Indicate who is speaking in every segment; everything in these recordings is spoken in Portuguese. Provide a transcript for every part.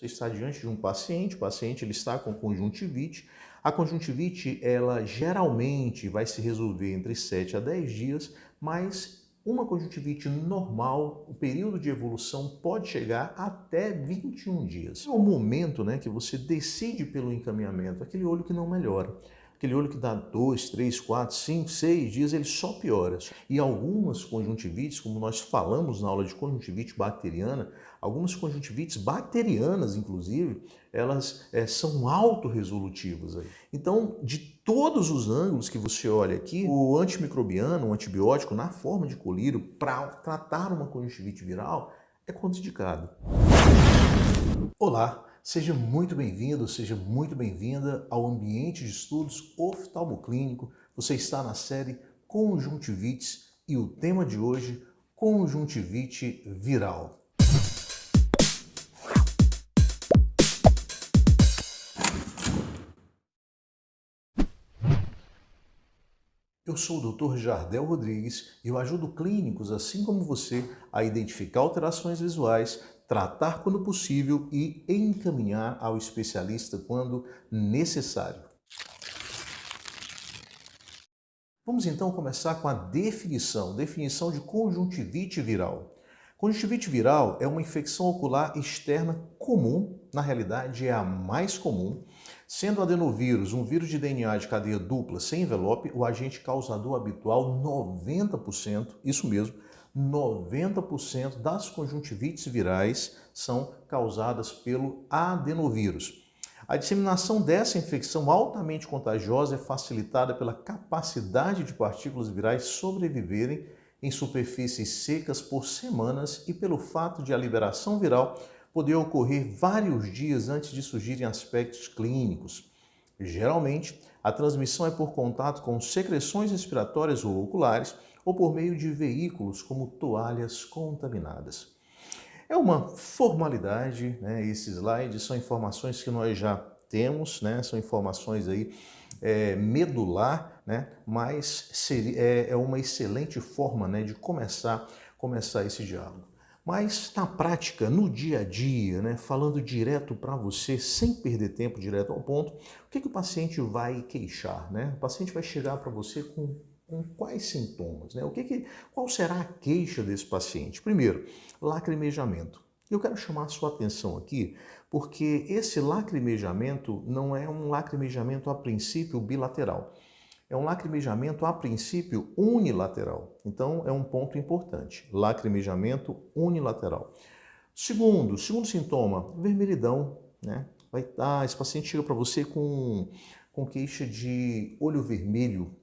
Speaker 1: Você está diante de um paciente, o paciente ele está com conjuntivite. A conjuntivite, ela geralmente vai se resolver entre 7 a 10 dias, mas uma conjuntivite normal, o período de evolução pode chegar até 21 dias. É o momento, né, que você decide pelo encaminhamento, aquele olho que não melhora. Aquele olho que dá 2, 3, 4, 5, 6 dias, ele só piora. E algumas conjuntivites, como nós falamos na aula de conjuntivite bacteriana, algumas conjuntivites bacterianas, inclusive, elas são autorresolutivas. Então, de todos os ângulos que você olha aqui, o antimicrobiano, o antibiótico, na forma de colírio, para tratar uma conjuntivite viral, é contraindicado. Olá, seja muito bem-vindo, seja muito bem-vinda ao ambiente de estudos oftalmoclínico. Você está na série Conjuntivites e o tema de hoje, conjuntivite viral. Eu sou o Dr. Jardel Rodrigues e eu ajudo clínicos, assim como você, a identificar alterações visuais, tratar quando possível e encaminhar ao especialista quando necessário. Vamos então começar com a definição de conjuntivite viral. Conjuntivite viral é uma infecção ocular externa comum, na realidade é a mais comum, sendo o adenovírus um vírus de DNA de cadeia dupla sem envelope, o agente causador habitual 90%, isso mesmo, 90% das conjuntivites virais são causadas pelo adenovírus. A disseminação dessa infecção altamente contagiosa é facilitada pela capacidade de partículas virais sobreviverem em superfícies secas por semanas e pelo fato de a liberação viral poder ocorrer vários dias antes de surgirem aspectos clínicos. Geralmente, a transmissão é por contato com secreções respiratórias ou oculares ou por meio de veículos como toalhas contaminadas. É uma formalidade, né? Esses slides são informações que nós já temos, né? São informações aí medular, né? Mas é uma excelente forma, né, de começar esse diálogo. Mas na prática, no dia a dia, né, falando direto para você, sem perder tempo, direto ao ponto, o que o paciente vai queixar, né? O paciente vai chegar para você com quais sintomas, né? Qual será a queixa desse paciente? Primeiro, lacrimejamento. Eu quero chamar a sua atenção aqui, porque esse lacrimejamento não é um lacrimejamento a princípio bilateral. É um lacrimejamento a princípio unilateral. Então, é um ponto importante. Lacrimejamento unilateral. Segundo sintoma, vermelhidão, né? Esse paciente chega para você com queixa de olho vermelho,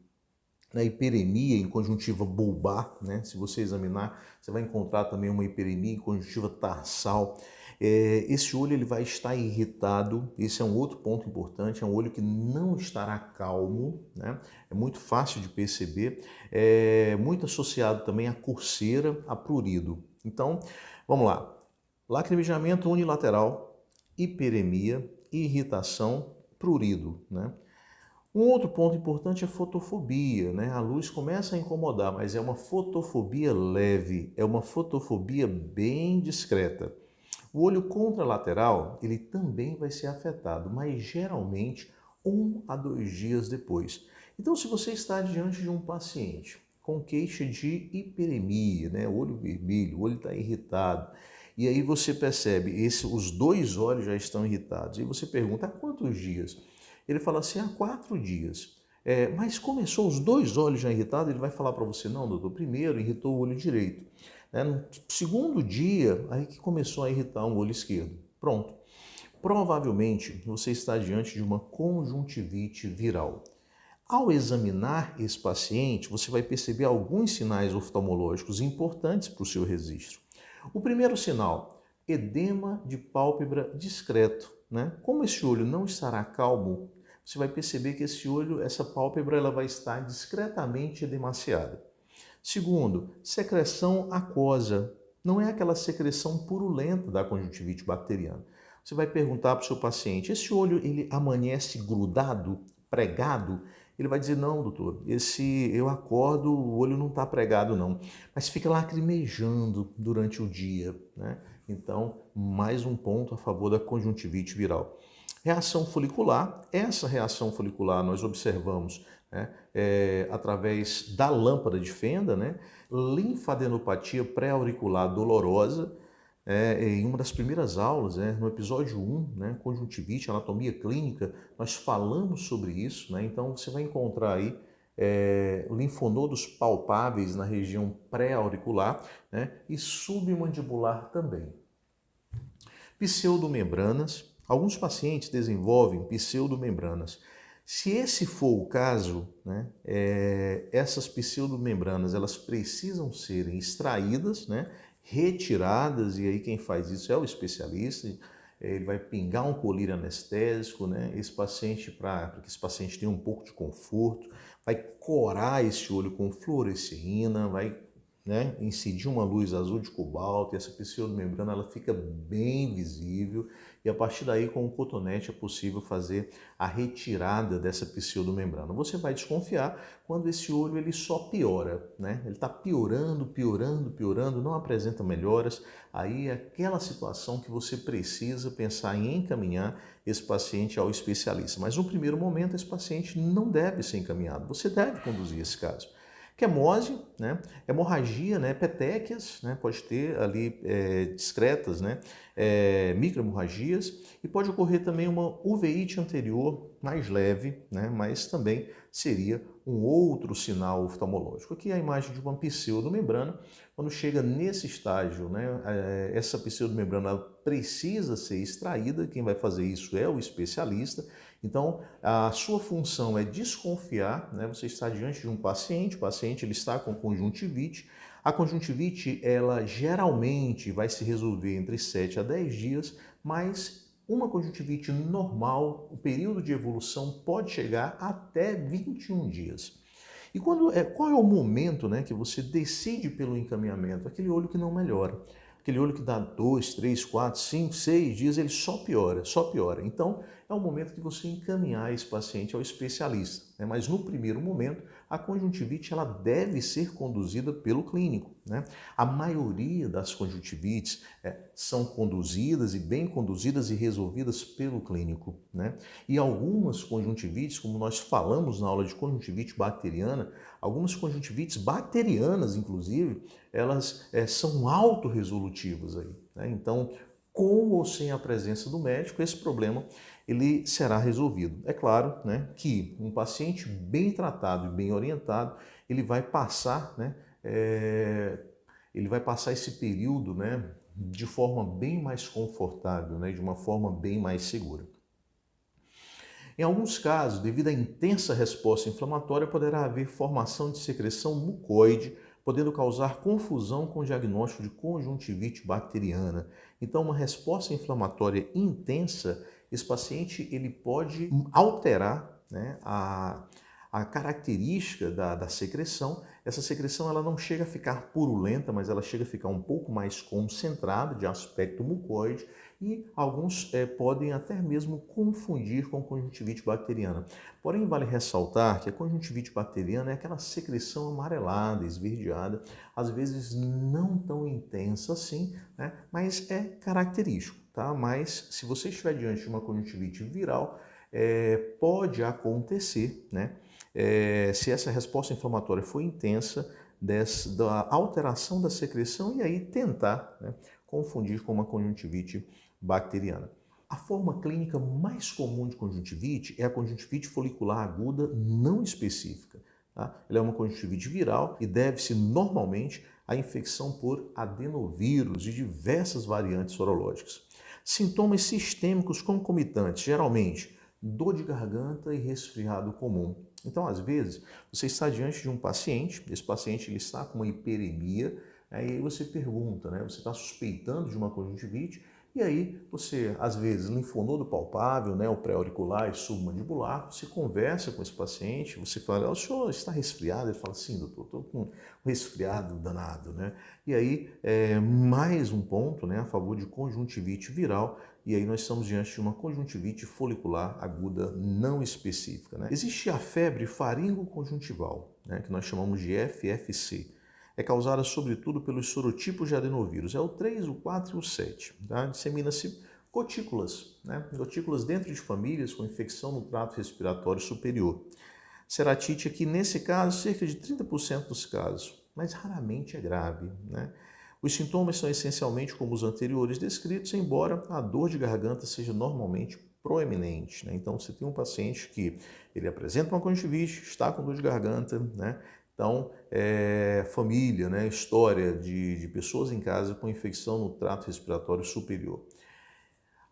Speaker 1: na hiperemia em conjuntiva bulbar, né? Se você examinar, você vai encontrar também uma hiperemia em conjuntiva tarsal. Esse olho ele vai estar irritado, esse é um outro ponto importante, é um olho que não estará calmo, né? É muito fácil de perceber, é muito associado também à coceira, a prurido. Então, vamos lá. Lacrimejamento unilateral, hiperemia, irritação, prurido, né? Um outro ponto importante é a fotofobia, né? A luz começa a incomodar, mas é uma fotofobia leve, é uma fotofobia bem discreta. O olho contralateral, ele também vai ser afetado, mas geralmente 1 a 2 dias depois. Então, se você está diante de um paciente com queixa de hiperemia, né? Olho vermelho, o olho está irritado, e aí você percebe, os dois olhos já estão irritados, e você pergunta, há quantos dias? Ele fala assim, há 4 dias. Mas começou os dois olhos já irritados, ele vai falar para você, não, doutor, primeiro irritou o olho direito. No segundo dia, aí que começou a irritar o olho esquerdo. Pronto. Provavelmente você está diante de uma conjuntivite viral. Ao examinar esse paciente, você vai perceber alguns sinais oftalmológicos importantes para o seu registro. O primeiro sinal, edema de pálpebra discreto, né? Como esse olho não estará calmo, você vai perceber que essa pálpebra ela vai estar discretamente edemaciada. Segundo, secreção aquosa. Não é aquela secreção purulenta da conjuntivite bacteriana. Você vai perguntar para o seu paciente, esse olho ele amanhece grudado, pregado? Ele vai dizer, não, doutor, eu acordo, o olho não está pregado não, mas fica lacrimejando durante o dia, né? Então, mais um ponto a favor da conjuntivite viral. Reação folicular, essa reação folicular nós observamos, né, através da lâmpada de Fenda, né, linfadenopatia pré-auricular dolorosa, em uma das primeiras aulas, no episódio 1, conjuntivite, anatomia clínica, nós falamos sobre isso, então você vai encontrar aí linfonodos palpáveis na região pré-auricular, e submandibular também. Pseudomembranas. Alguns pacientes desenvolvem pseudomembranas. Se esse for o caso, essas pseudomembranas elas precisam serem extraídas, retiradas, e aí quem faz isso é o especialista. Ele vai pingar um colírio anestésico, esse paciente, para que esse paciente tenha um pouco de conforto, vai corar esse olho com fluoresceína, vai incidir uma luz azul de cobalto, e essa pseudomembrana ela fica bem visível, e a partir daí com o cotonete é possível fazer a retirada dessa pseudomembrana. Você vai desconfiar quando esse olho ele só piora, ele está piorando, piorando, piorando, não apresenta melhoras, aí é aquela situação que você precisa pensar em encaminhar esse paciente ao especialista. Mas no primeiro momento esse paciente não deve ser encaminhado, você deve conduzir esse caso. Quemose, hemorragia, petequias, pode ter ali discretas, microhemorragias, e pode ocorrer também uma uveíte anterior mais leve, mas também seria um outro sinal oftalmológico. Aqui é a imagem de uma pseudomembrana. Quando chega nesse estágio, essa pseudomembrana precisa ser extraída, quem vai fazer isso é o especialista. Então, a sua função é desconfiar, você está diante de um paciente, o paciente ele está com conjuntivite. A conjuntivite, ela geralmente vai se resolver entre 7 a 10 dias, mas uma conjuntivite normal, o período de evolução pode chegar até 21 dias. E qual é o momento que você decide pelo encaminhamento? Aquele olho que não melhora. Aquele olho que dá 2, 3, 4, 5, 6 dias, ele só piora, só piora. Então, é o momento de você encaminhar esse paciente ao especialista. Mas no primeiro momento, a conjuntivite ela deve ser conduzida pelo clínico. A maioria das conjuntivites são conduzidas e bem conduzidas e resolvidas pelo clínico. E algumas conjuntivites, como nós falamos na aula de conjuntivite bacteriana, algumas conjuntivites bacterianas, inclusive, elas são autorresolutivas aí. Então, com ou sem a presença do médico, esse problema ele será resolvido. É claro que um paciente bem tratado e bem orientado, ele vai passar, esse período de forma bem mais confortável, de uma forma bem mais segura. Em alguns casos, devido à intensa resposta inflamatória, poderá haver formação de secreção mucoide, podendo causar confusão com o diagnóstico de conjuntivite bacteriana. Então, uma resposta inflamatória intensa, esse paciente ele pode alterar a característica da secreção. Essa secreção ela não chega a ficar purulenta, mas ela chega a ficar um pouco mais concentrada, de aspecto mucoide, e alguns podem até mesmo confundir com conjuntivite bacteriana. Porém, vale ressaltar que a conjuntivite bacteriana é aquela secreção amarelada, esverdeada, às vezes não tão intensa assim, mas é característico, tá? Mas se você estiver diante de uma conjuntivite viral, pode acontecer, se essa resposta inflamatória for intensa, da alteração da secreção e aí tentar confundir com uma conjuntivite bacteriana. A forma clínica mais comum de conjuntivite é a conjuntivite folicular aguda não específica. Tá? Ela é uma conjuntivite viral e deve-se normalmente à infecção por adenovírus de diversas variantes sorológicas. Sintomas sistêmicos concomitantes, geralmente dor de garganta e resfriado comum. Então, às vezes, você está diante de um paciente, esse paciente ele está com uma hiperemia, e aí você pergunta, você está suspeitando de uma conjuntivite, e aí você, às vezes, linfonodo palpável, o pré-auricular e submandibular, você conversa com esse paciente, você fala, o senhor está resfriado? Ele fala, sim, doutor, estou com um resfriado danado, E aí, mais um ponto, a favor de conjuntivite viral, e aí nós estamos diante de uma conjuntivite folicular aguda não específica. Existe a febre faringoconjuntival, que nós chamamos de FFC. é causada sobretudo pelos sorotipos de adenovírus, é o 3, o 4 e o 7. Tá? Dissemina-se gotículas, né? Gotículas dentro de famílias com infecção no trato respiratório superior. Ceratite aqui, nesse caso, cerca de 30% dos casos, mas raramente é grave, né? Os sintomas são essencialmente como os anteriores descritos, embora a dor de garganta seja normalmente proeminente, né? Então, você tem um paciente que ele apresenta uma conjuntivite, está com dor de garganta, né? Então, família, né? História de pessoas em casa com infecção no trato respiratório superior.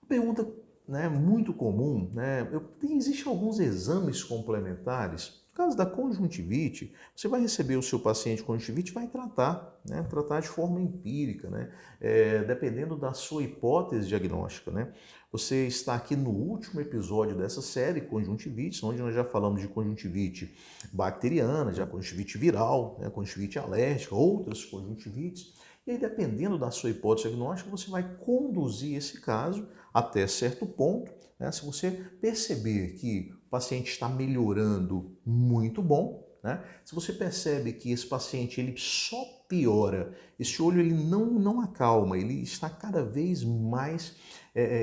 Speaker 1: Pergunta, né, muito comum, né? Existem alguns exames complementares. No caso da conjuntivite, você vai receber o seu paciente com conjuntivite e vai tratar, né? Tratar de forma empírica, né? Dependendo da sua hipótese diagnóstica, né? Você está aqui no último episódio dessa série, conjuntivite, onde nós já falamos de conjuntivite bacteriana, já conjuntivite viral, né? Conjuntivite alérgica, outras conjuntivites. E aí, dependendo da sua hipótese diagnóstica, você vai conduzir esse caso até certo ponto, né? Se você perceber que o paciente está melhorando, muito bom, né? Se você percebe que esse paciente ele só piora, esse olho ele não acalma, ele está cada vez mais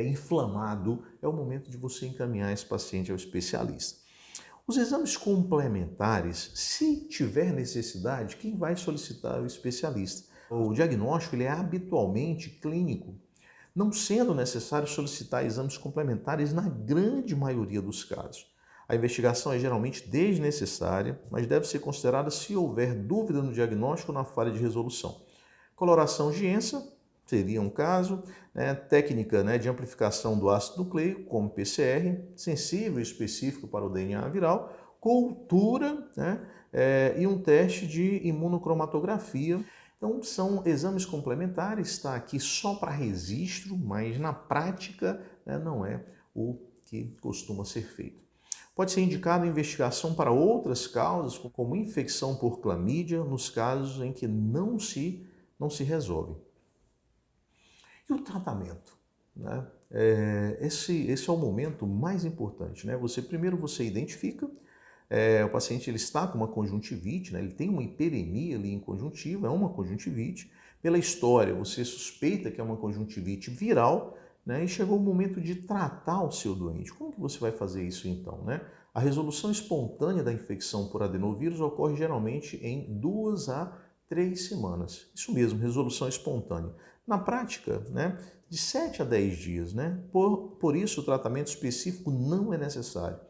Speaker 1: inflamado, é o momento de você encaminhar esse paciente ao especialista. Os exames complementares, se tiver necessidade, quem vai solicitar é o especialista. O diagnóstico ele é habitualmente clínico, não sendo necessário solicitar exames complementares na grande maioria dos casos. A investigação é geralmente desnecessária, mas deve ser considerada se houver dúvida no diagnóstico ou na falha de resolução. Coloração Giensa seria um caso, né? Técnica, né, de amplificação do ácido nucleico, como PCR, sensível e específico para o DNA viral, cultura, né, e um teste de imunocromatografia. Então, são exames complementares, está aqui só para registro, mas na prática, né, não é o que costuma ser feito. Pode ser indicada investigação para outras causas, como infecção por clamídia, nos casos em que não se resolve. E o tratamento? Né? Esse é o momento mais importante. Né? Primeiro você identifica, o paciente ele está com uma conjuntivite, né? Ele tem uma hiperemia ali em conjuntiva, é uma conjuntivite. Pela história, você suspeita que é uma conjuntivite viral, né? E chegou o momento de tratar o seu doente. Como que você vai fazer isso então? Né? A resolução espontânea da infecção por adenovírus ocorre geralmente em 2 a 3 semanas. Isso mesmo, resolução espontânea. Na prática, né, de 7 a 10 dias. Né? Por isso, o tratamento específico não é necessário.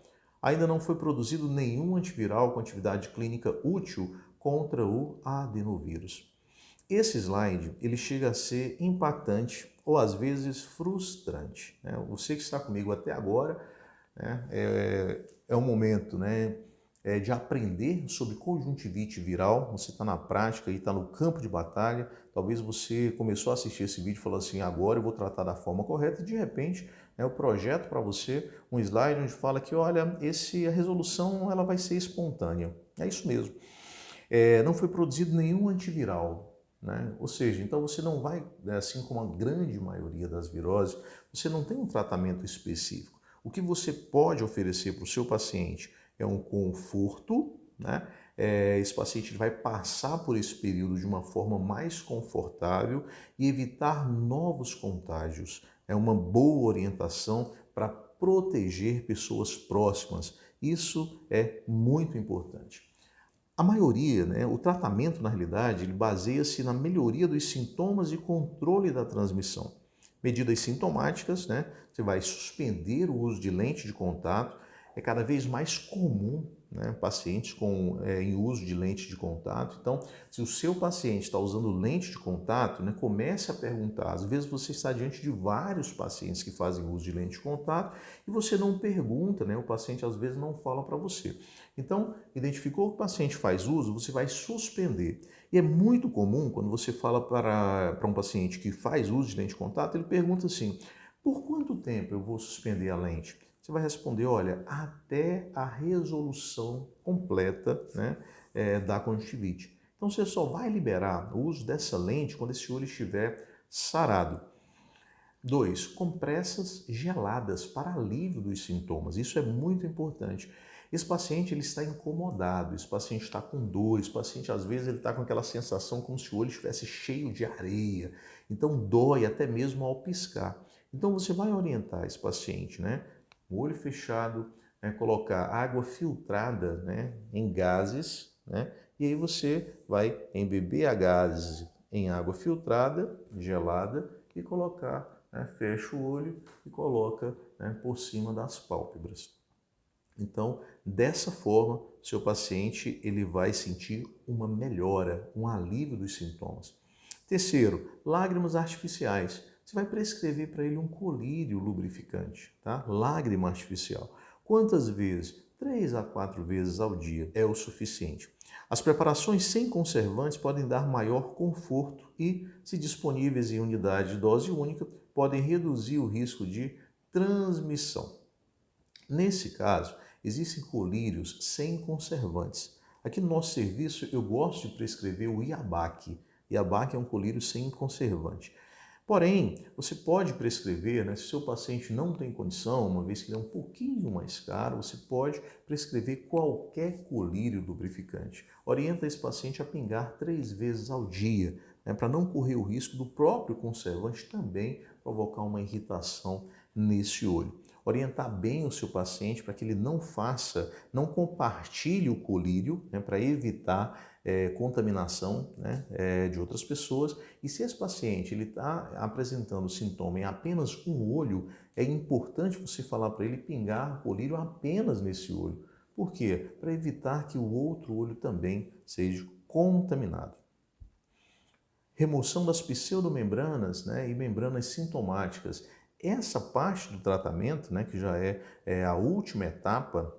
Speaker 1: Ainda não foi produzido nenhum antiviral com atividade clínica útil contra o adenovírus. Esse slide ele chega a ser impactante ou às vezes frustrante. Né? Você que está comigo até agora, né, é um momento, né, de aprender sobre conjuntivite viral. Você está na prática e está no campo de batalha. Talvez você começou a assistir esse vídeo e falou assim, agora eu vou tratar da forma correta e de repente eu projeto para você um slide onde fala que, olha, a resolução ela vai ser espontânea. É isso mesmo. Não foi produzido nenhum antiviral. Né? Ou seja, então você não vai, assim como a grande maioria das viroses, você não tem um tratamento específico. O que você pode oferecer para o seu paciente é um conforto, né? Esse paciente vai passar por esse período de uma forma mais confortável e evitar novos contágios. É uma boa orientação para proteger pessoas próximas. Isso é muito importante. A maioria, né, o tratamento, na realidade, ele baseia-se na melhoria dos sintomas e controle da transmissão. Medidas sintomáticas, né, você vai suspender o uso de lente de contato. É cada vez mais comum, né, pacientes em uso de lente de contato. Então, se o seu paciente está usando lente de contato, né, comece a perguntar. Às vezes você está diante de vários pacientes que fazem uso de lente de contato e você não pergunta, né, o paciente às vezes não fala para você. Então, identificou que o paciente faz uso, você vai suspender. E é muito comum, quando você fala para um paciente que faz uso de lente de contato, ele pergunta assim, por quanto tempo eu vou suspender a lente? Você vai responder, olha, até a resolução completa, né, da conjuntivite. Então, você só vai liberar o uso dessa lente quando esse olho estiver sarado. 2. Compressas geladas para alívio dos sintomas. Isso é muito importante. Esse paciente ele está incomodado, esse paciente está com dor, esse paciente às vezes ele está com aquela sensação como se o olho estivesse cheio de areia, então dói até mesmo ao piscar. Então você vai orientar esse paciente, né? O olho fechado, né? Colocar água filtrada, né? Em gases, né? E aí você vai embeber a gases em água filtrada, gelada, e colocar, né? Fecha o olho e coloca, né? Por cima das pálpebras. Então, dessa forma, seu paciente ele vai sentir uma melhora, um alívio dos sintomas. Terceiro, lágrimas artificiais. Você vai prescrever para ele um colírio lubrificante, tá? Lágrima artificial. Quantas vezes? 3 a 4 vezes ao dia é o suficiente. As preparações sem conservantes podem dar maior conforto e, se disponíveis em unidade de dose única, podem reduzir o risco de transmissão. Nesse caso, existem colírios sem conservantes. Aqui no nosso serviço eu gosto de prescrever o Iabac. Iabac é um colírio sem conservante. Porém, você pode prescrever, né, se o seu paciente não tem condição, uma vez que ele é um pouquinho mais caro, você pode prescrever qualquer colírio lubrificante. Orienta esse paciente a pingar 3 vezes ao dia, né, para não correr o risco do próprio conservante também provocar uma irritação nesse olho. Orientar bem o seu paciente para que ele não compartilhe o colírio, né, para evitar contaminação, né, de outras pessoas. E se esse paciente está apresentando sintoma em apenas um olho, é importante você falar para ele pingar o colírio apenas nesse olho. Por quê? Para evitar que o outro olho também seja contaminado. Remoção das pseudomembranas, né, e membranas sintomáticas. Essa parte do tratamento, né, que já é a última etapa,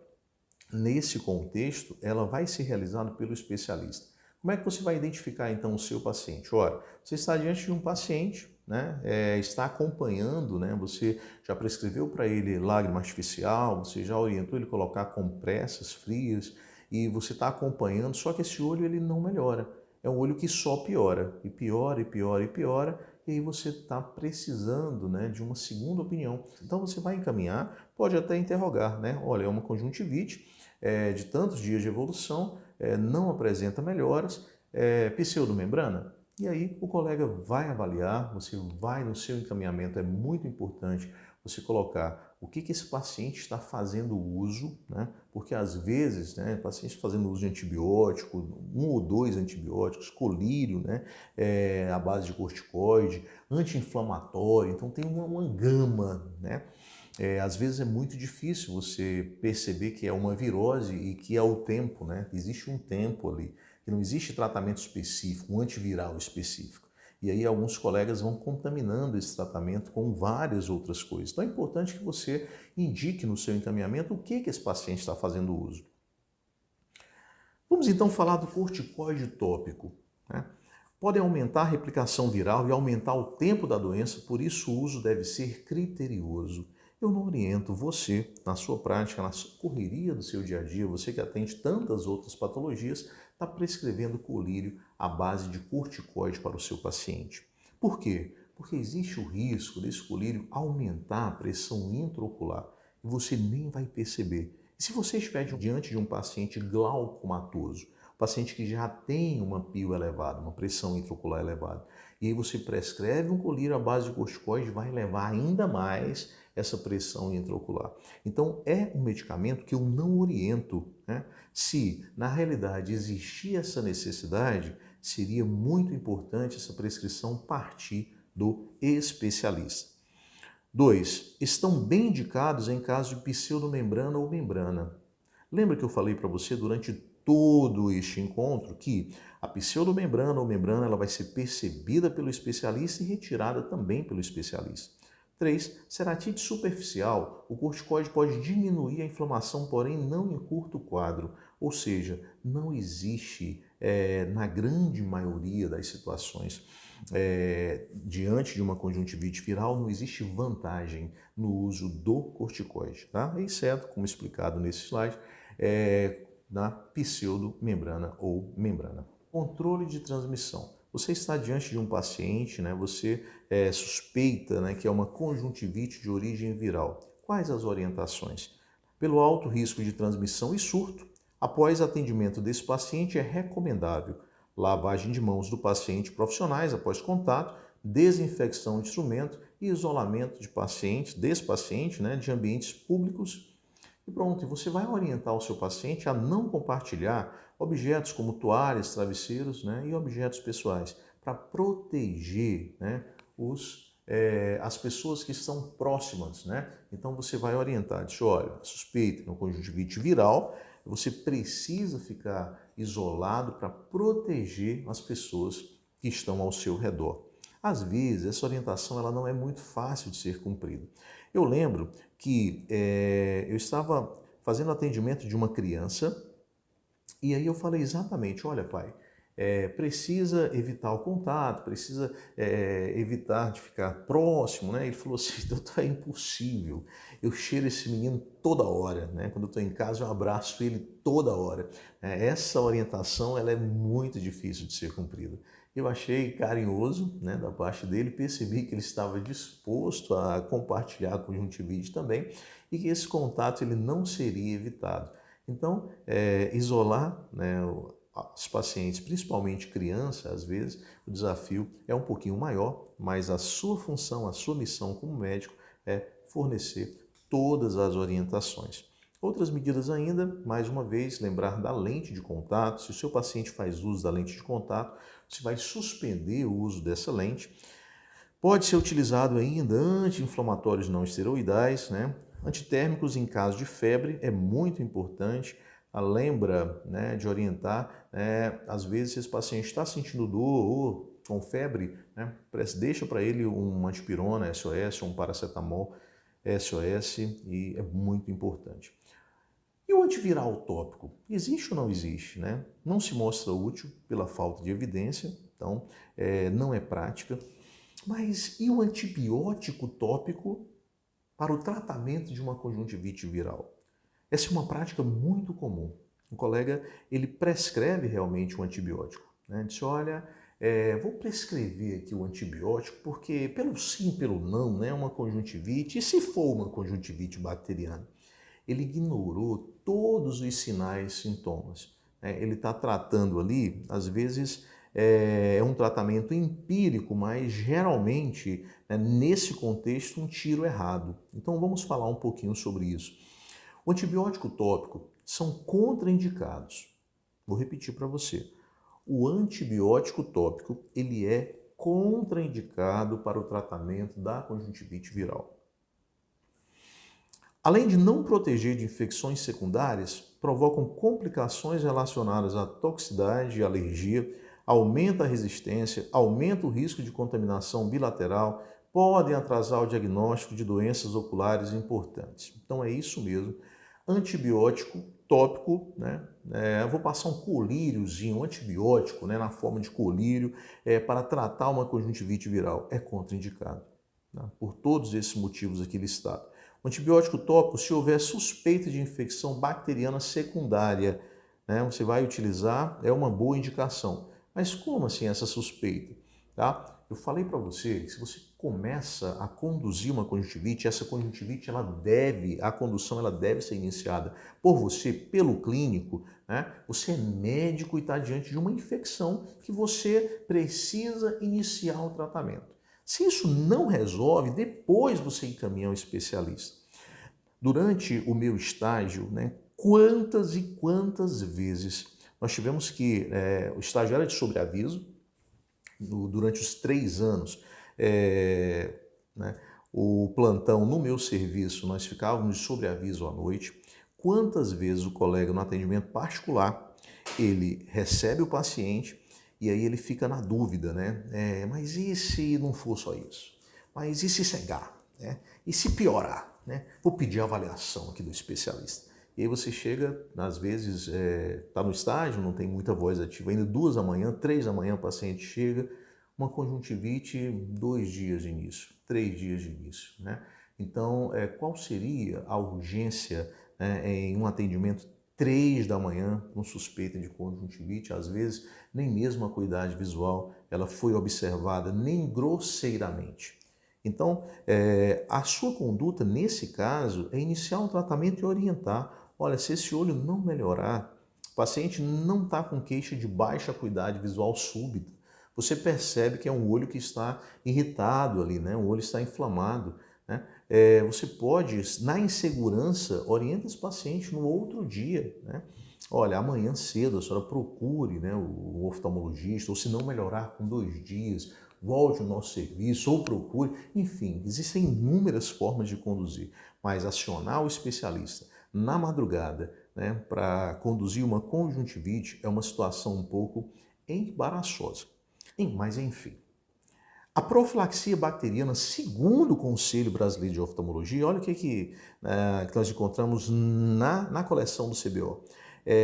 Speaker 1: nesse contexto, ela vai ser realizada pelo especialista. Como é que você vai identificar então o seu paciente? Ora, você está diante de um paciente, né, está acompanhando, né, você já prescreveu para ele lágrima artificial, você já orientou ele a colocar compressas frias e você está acompanhando, só que esse olho ele não melhora. É um olho que só piora, e piora, e piora, e piora, e aí você está precisando, né, de uma segunda opinião. Então você vai encaminhar, pode até interrogar, né? Olha, é uma conjuntivite de tantos dias de evolução, não apresenta melhoras, pseudomembrana. E aí o colega vai avaliar, você vai no seu encaminhamento, é muito importante você colocar o que esse paciente está fazendo uso, né? Porque às vezes, né, pacientes fazendo uso de antibiótico, 1 ou 2 antibióticos, colírio, né, à base de corticoide, anti-inflamatório, então tem uma gama, né? Às vezes é muito difícil você perceber que é uma virose e que é o tempo, né? Existe um tempo ali, que não existe tratamento específico, um antiviral específico. E aí alguns colegas vão contaminando esse tratamento com várias outras coisas. Então é importante que você indique no seu encaminhamento o que esse paciente está fazendo uso. Vamos então falar do corticoide tópico, né? Pode aumentar a replicação viral e aumentar o tempo da doença, por isso o uso deve ser criterioso. Eu não oriento você, na sua prática, na correria do seu dia a dia, você que atende tantas outras patologias, está prescrevendo colírio à base de corticoide para o seu paciente. Por quê? Porque existe o risco desse colírio aumentar a pressão intraocular e você nem vai perceber. E se você estiver diante de um paciente glaucomatoso, paciente que já tem uma PIO elevada, uma pressão intraocular elevada, e aí você prescreve um colírio à base de corticoide, vai elevar ainda mais essa pressão intraocular. Então, é um medicamento que eu não oriento, né? Se, na realidade, existir essa necessidade, seria muito importante essa prescrição partir do especialista. 2. Estão bem indicados em caso de pseudomembrana ou membrana. Lembra que eu falei para você durante todo este encontro que a pseudomembrana ou membrana ela vai ser percebida pelo especialista e retirada também pelo especialista. 3. Ceratite superficial. O corticoide pode diminuir a inflamação, porém não encurta o quadro. Ou seja, não existe, na grande maioria das situações, diante de uma conjuntivite viral, não existe vantagem no uso do corticoide, tá? Exceto, como explicado nesse slide, na pseudomembrana ou membrana. Controle de transmissão. Você está diante de um paciente, né, você suspeita, né, que é uma conjuntivite de origem viral. Quais as orientações? Pelo alto risco de transmissão e surto, após atendimento desse paciente é recomendável lavagem de mãos do paciente profissionais após contato, desinfecção de instrumento e isolamento de pacientes, desse paciente, né, de ambientes públicos. E pronto, e você vai orientar o seu paciente a não compartilhar objetos como toalhas, travesseiros, né, e objetos pessoais, para proteger, né, as pessoas que estão próximas, né? Então você vai orientar, diz, olha, suspeita no conjuntivite viral, você precisa ficar isolado para proteger as pessoas que estão ao seu redor. Às vezes, essa orientação ela não é muito fácil de ser cumprida. Eu lembro que eu estava fazendo atendimento de uma criança e aí eu falei exatamente, olha pai, precisa evitar o contato, precisa evitar de ficar próximo, né? Ele falou assim, doutor, é impossível, eu cheiro esse menino toda hora, né? Quando eu estou em casa eu abraço ele toda hora. Essa orientação ela é muito difícil de ser cumprida. Eu achei carinhoso, né, da parte dele, percebi que ele estava disposto a compartilhar a conjuntivite também e que esse contato ele não seria evitado. Então, isolar, né, os pacientes, principalmente criança, às vezes, o desafio é um pouquinho maior, mas a sua função, a sua missão como médico é fornecer todas as orientações. Outras medidas ainda, mais uma vez, lembrar da lente de contato. Se o seu paciente faz uso da lente de contato, você vai suspender o uso dessa lente. Pode ser utilizado ainda anti-inflamatórios não esteroidais, né? Antitérmicos em caso de febre é muito importante. Lembra, né, de orientar, às vezes se esse paciente está sentindo dor ou com febre, né, deixa para ele uma antipirona SOS ou um paracetamol SOS e é muito importante. E o antiviral tópico, existe ou não existe, né? Não se mostra útil pela falta de evidência, então não é prática. Mas e o antibiótico tópico para o tratamento de uma conjuntivite viral? Essa é uma prática muito comum. Um colega, ele prescreve realmente um antibiótico, né? Diz, olha, vou prescrever aqui o antibiótico porque pelo sim, pelo não, né, uma conjuntivite, e se for uma conjuntivite bacteriana? Ele ignorou todos os sinais e sintomas. Ele está tratando ali, às vezes, é um tratamento empírico, mas geralmente, né, nesse contexto, um tiro errado. Então vamos falar um pouquinho sobre isso. O antibiótico tópico são contraindicados. Vou repetir para você. O antibiótico tópico, ele é contraindicado para o tratamento da conjuntivite viral. Além de não proteger de infecções secundárias, provocam complicações relacionadas à toxicidade e alergia, aumenta a resistência, aumenta o risco de contaminação bilateral, podem atrasar o diagnóstico de doenças oculares importantes. Então é isso mesmo, antibiótico tópico, né? Eu vou passar um colíriozinho, um antibiótico, né, na forma de colírio, para tratar uma conjuntivite viral. É contraindicado, né? Por todos esses motivos aqui listados. O antibiótico tópico, se houver suspeita de infecção bacteriana secundária, né, você vai utilizar, é uma boa indicação. Mas como assim essa suspeita? Tá? Eu falei para você que se você começa a conduzir uma conjuntivite, essa conjuntivite a condução ela deve ser iniciada por você, pelo clínico, né? Você é médico e está diante de uma infecção que você precisa iniciar o tratamento. Se isso não resolve, depois você encaminha ao especialista. Durante o meu estágio, né, quantas e quantas vezes nós tivemos que, o estágio era de sobreaviso, durante os 3 anos, né, o plantão no meu serviço, nós ficávamos de sobreaviso à noite. Quantas vezes o colega no atendimento particular, ele recebe o paciente e aí ele fica na dúvida, né? Mas e se não for só isso? Mas e se cegar? Né? E se piorar? Né? Vou pedir a avaliação aqui do especialista. E aí você chega, às vezes, está no estágio, não tem muita voz ativa, ainda 2 da manhã, 3 da manhã o paciente chega, uma conjuntivite, 2 dias de início, 3 dias de início, né? Então, qual seria a urgência, né, em um atendimento 3 da manhã com suspeita de conjuntivite? Às vezes, nem mesmo a acuidade visual ela foi observada, nem grosseiramente. Então, a sua conduta nesse caso é iniciar um tratamento e orientar. Olha, se esse olho não melhorar, o paciente não está com queixa de baixa acuidade visual súbita. Você percebe que é um olho que está irritado ali, né? O olho está inflamado, né? Você pode, na insegurança, orienta esse paciente no outro dia, né? Olha, amanhã cedo a senhora procure, né, o oftalmologista, ou se não melhorar com 2 dias, volte ao nosso serviço ou procure. Enfim, existem inúmeras formas de conduzir, mas acionar o especialista na madrugada, né, para conduzir uma conjuntivite é uma situação um pouco embaraçosa. Mas enfim, a profilaxia bacteriana, segundo o Conselho Brasileiro de Oftalmologia, olha o que nós encontramos na coleção do CBO.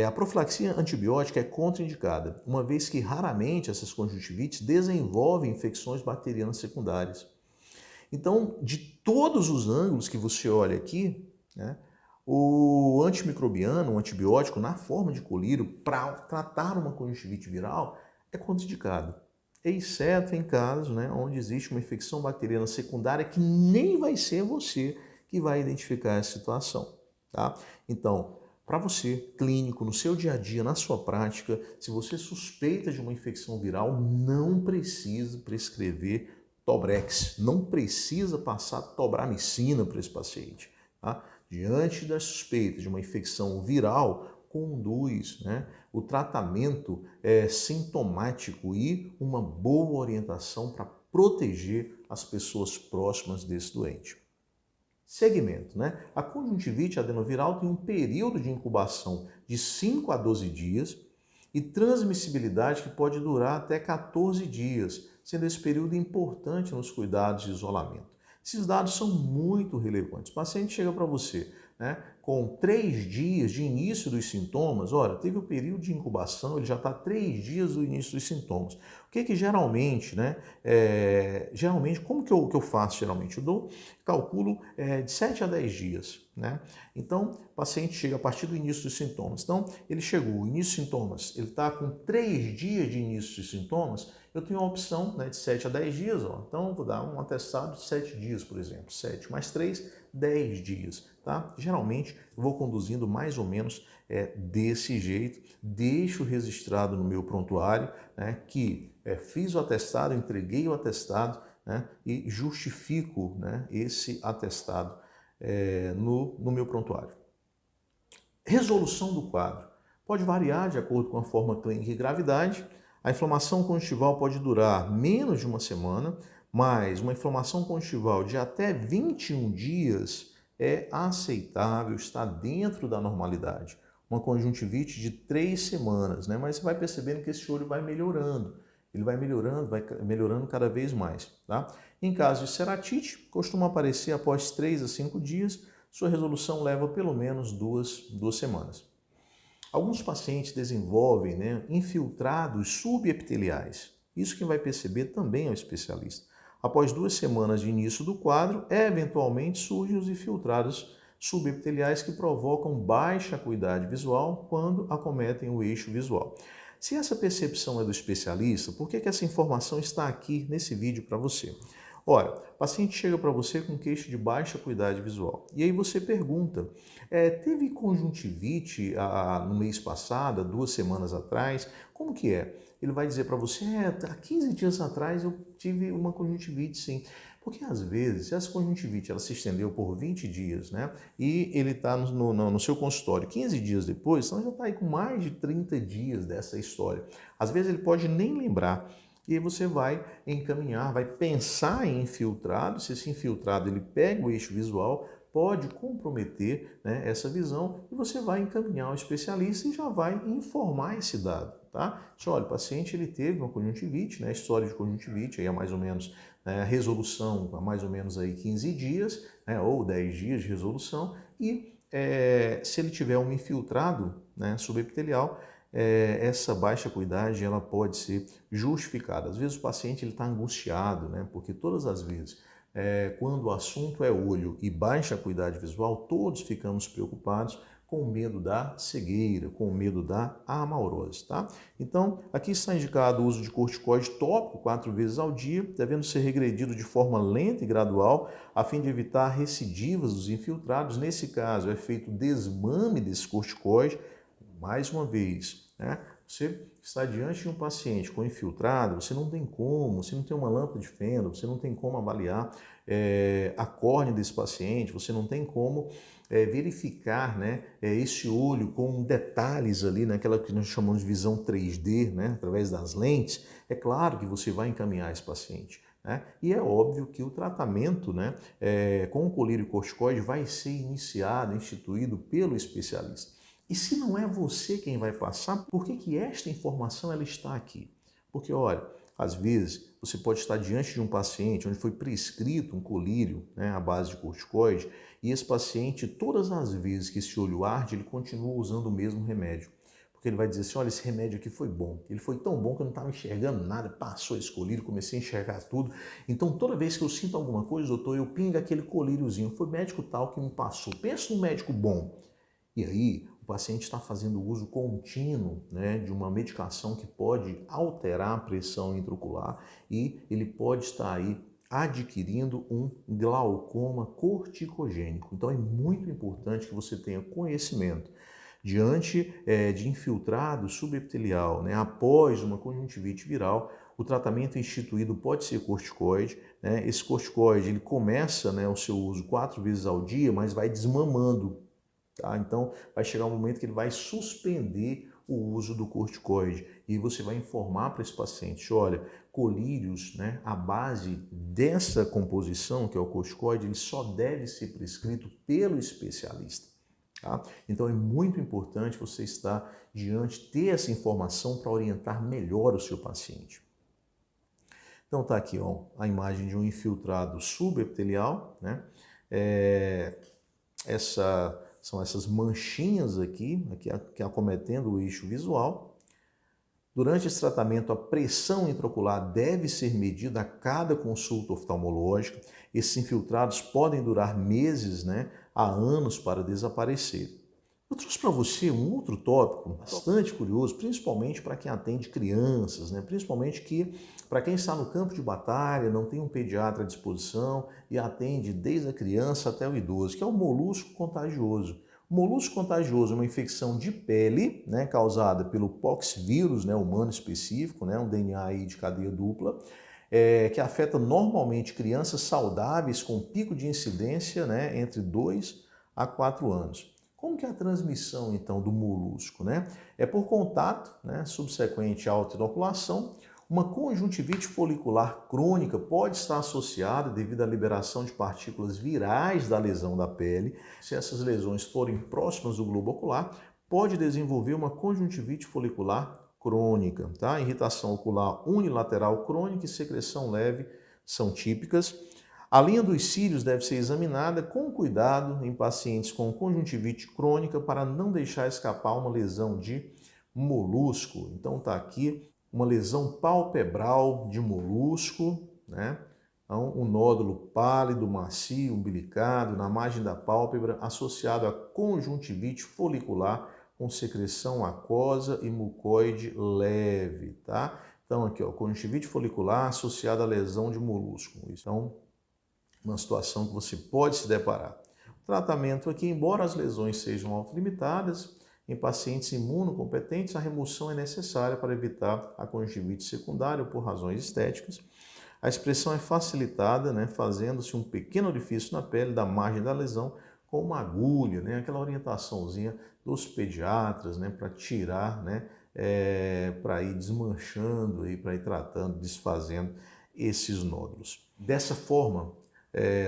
Speaker 1: A profilaxia antibiótica é contraindicada, uma vez que raramente essas conjuntivites desenvolvem infecções bacterianas secundárias. Então, de todos os ângulos que você olha aqui, né, o antimicrobiano, o antibiótico na forma de colírio para tratar uma conjuntivite viral é contraindicado, exceto em casos, né, onde existe uma infecção bacteriana secundária que nem vai ser você que vai identificar essa situação, tá? Então, para você, clínico, no seu dia a dia, na sua prática, se você suspeita de uma infecção viral, não precisa prescrever Tobrex, não precisa passar tobramicina para esse paciente, tá? Diante da suspeita de uma infecção viral, conduz, né, o tratamento sintomático e uma boa orientação para proteger as pessoas próximas desse doente. Segmento, né? A conjuntivite adenoviral tem um período de incubação de 5 a 12 dias e transmissibilidade que pode durar até 14 dias, sendo esse período importante nos cuidados de isolamento. Esses dados são muito relevantes. O paciente chega para você, né, com 3 dias de início dos sintomas, olha, teve o período de incubação, ele já está 3 dias do início dos sintomas. O que geralmente, né, geralmente, como que eu faço geralmente? Eu calculo de 7 a 10 dias, né? Então, o paciente chega a partir do início dos sintomas. Então, ele chegou, início dos sintomas, ele está com 3 dias de início dos sintomas, eu tenho a opção, né, de 7 a 10 dias, ó. Então eu vou dar um atestado de 7 dias, por exemplo. 7 mais 3, 10 dias. Tá? Geralmente eu vou conduzindo mais ou menos desse jeito, deixo registrado no meu prontuário, né, que fiz o atestado, entreguei o atestado, né, e justifico, né, esse atestado no meu prontuário. Resolução do quadro. Pode variar de acordo com a forma clínica e gravidade. A inflamação conjuntival pode durar menos de uma semana, mas uma inflamação conjuntival de até 21 dias é aceitável, está dentro da normalidade. Uma conjuntivite de 3 semanas, né? Mas você vai percebendo que esse olho vai melhorando. Ele vai melhorando cada vez mais, tá? Em caso de ceratite, costuma aparecer após 3 a 5 dias, sua resolução leva pelo menos duas semanas. Alguns pacientes desenvolvem, né, infiltrados subepiteliais. Isso quem vai perceber também é o especialista. Após 2 semanas de início do quadro, eventualmente surgem os infiltrados subepiteliais que provocam baixa acuidade visual quando acometem o eixo visual. Se essa percepção é do especialista, por que essa informação está aqui nesse vídeo para você? Olha, o paciente chega para você com queixa de baixa acuidade visual. E aí você pergunta, teve conjuntivite no mês passado, 2 semanas atrás? Como que é? Ele vai dizer para você, há 15 dias atrás eu tive uma conjuntivite, sim. Porque às vezes, se essa conjuntivite ela se estendeu por 20 dias, né? E ele está no seu consultório 15 dias depois, então já está aí com mais de 30 dias dessa história. Às vezes ele pode nem lembrar. E aí você vai encaminhar, vai pensar em infiltrado, se esse infiltrado ele pega o eixo visual, pode comprometer, né, essa visão e você vai encaminhar ao especialista e já vai informar esse dado, tá? Olha, o paciente ele teve uma conjuntivite, né, história de conjuntivite aí há mais ou menos, né, resolução há mais ou menos aí 15 dias, né, ou 10 dias de resolução e se ele tiver um infiltrado, né, subepitelial, essa baixa acuidade ela pode ser justificada. Às vezes o paciente está angustiado, né? Porque todas as vezes, quando o assunto é olho e baixa acuidade visual, todos ficamos preocupados com medo da cegueira, com medo da amaurose, tá? Então, aqui está indicado o uso de corticoide tópico 4 vezes ao dia, devendo ser regredido de forma lenta e gradual, a fim de evitar recidivas dos infiltrados. Nesse caso, é feito desmame desse corticoide, mais uma vez, né? Você está diante de um paciente com infiltrado, você não tem como, você não tem uma lâmpada de fenda, você não tem como avaliar a córnea desse paciente, você não tem como verificar, né, esse olho com detalhes ali, naquela que nós chamamos de visão 3D, né, através das lentes. É claro que você vai encaminhar esse paciente, né? E é óbvio que o tratamento, né, com o colírio corticoide vai ser iniciado, instituído pelo especialista. E se não é você quem vai passar, por que esta informação ela está aqui? Porque, olha, às vezes você pode estar diante de um paciente onde foi prescrito um colírio, né, à base de corticoide, e esse paciente, todas as vezes que esse olho arde, ele continua usando o mesmo remédio. Porque ele vai dizer assim, olha, esse remédio aqui foi bom. Ele foi tão bom que eu não estava enxergando nada, passou esse colírio, comecei a enxergar tudo. Então, toda vez que eu sinto alguma coisa, doutor, eu pingo aquele colíriozinho. Foi médico tal que me passou. Pensa num médico bom. E aí, o paciente está fazendo uso contínuo, né, de uma medicação que pode alterar a pressão intraocular e ele pode estar aí adquirindo um glaucoma corticogênico. Então é muito importante que você tenha conhecimento. Diante de infiltrado subepitelial, né, após uma conjuntivite viral, o tratamento instituído pode ser corticoide, né? Esse corticoide ele começa, né, o seu uso 4 vezes ao dia, mas vai desmamando. Tá? Então, vai chegar um momento que ele vai suspender o uso do corticoide e você vai informar para esse paciente, olha, colírios, né, a base dessa composição, que é o corticoide, ele só deve ser prescrito pelo especialista. Tá? Então, é muito importante você estar diante, ter essa informação para orientar melhor o seu paciente. Então, tá aqui ó, a imagem de um infiltrado subepitelial, né? São essas manchinhas aqui acometendo o eixo visual. Durante esse tratamento, a pressão intraocular deve ser medida a cada consulta oftalmológica. Esses infiltrados podem durar meses, né, a anos para desaparecer. Eu trouxe para você um outro tópico bastante curioso, principalmente para quem atende crianças, né? Principalmente que para quem está no campo de batalha, não tem um pediatra à disposição e atende desde a criança até o idoso, que é o molusco contagioso. O molusco contagioso é uma infecção de pele, né, causada pelo poxvírus, né, humano específico, né, um DNA aí de cadeia dupla, que afeta normalmente crianças saudáveis com pico de incidência, né, entre 2 a 4 anos. Como que é a transmissão, então, do molusco, né? É por contato, né, subsequente à autoinoculação. Uma conjuntivite folicular crônica pode estar associada devido à liberação de partículas virais da lesão da pele. Se essas lesões forem próximas do globo ocular, pode desenvolver uma conjuntivite folicular crônica, tá? Irritação ocular unilateral crônica e secreção leve são típicas. A linha dos cílios deve ser examinada com cuidado em pacientes com conjuntivite crônica para não deixar escapar uma lesão de molusco. Então tá aqui uma lesão palpebral de molusco, né? Então, um nódulo pálido, macio, umbilicado na margem da pálpebra associado a conjuntivite folicular com secreção aquosa e mucoide leve, tá? Então aqui ó, conjuntivite folicular associada à lesão de molusco. Então, uma situação que você pode se deparar. O tratamento aqui, embora as lesões sejam autolimitadas, em pacientes imunocompetentes, a remoção é necessária para evitar a conjuntivite secundária ou por razões estéticas. A expressão é facilitada, né, fazendo-se um pequeno orifício na pele da margem da lesão com uma agulha, né, aquela orientaçãozinha dos pediatras, né, para tirar, né, para ir desmanchando, para ir tratando, desfazendo esses nódulos. Dessa forma,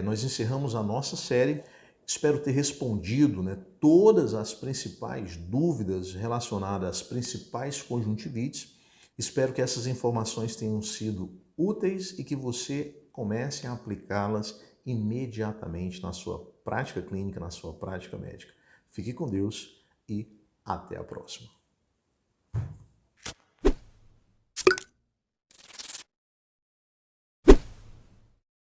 Speaker 1: nós encerramos a nossa série. Espero ter respondido, né, todas as principais dúvidas relacionadas às principais conjuntivites. Espero que essas informações tenham sido úteis e que você comece a aplicá-las imediatamente na sua prática clínica, na sua prática médica. Fique com Deus e até a próxima.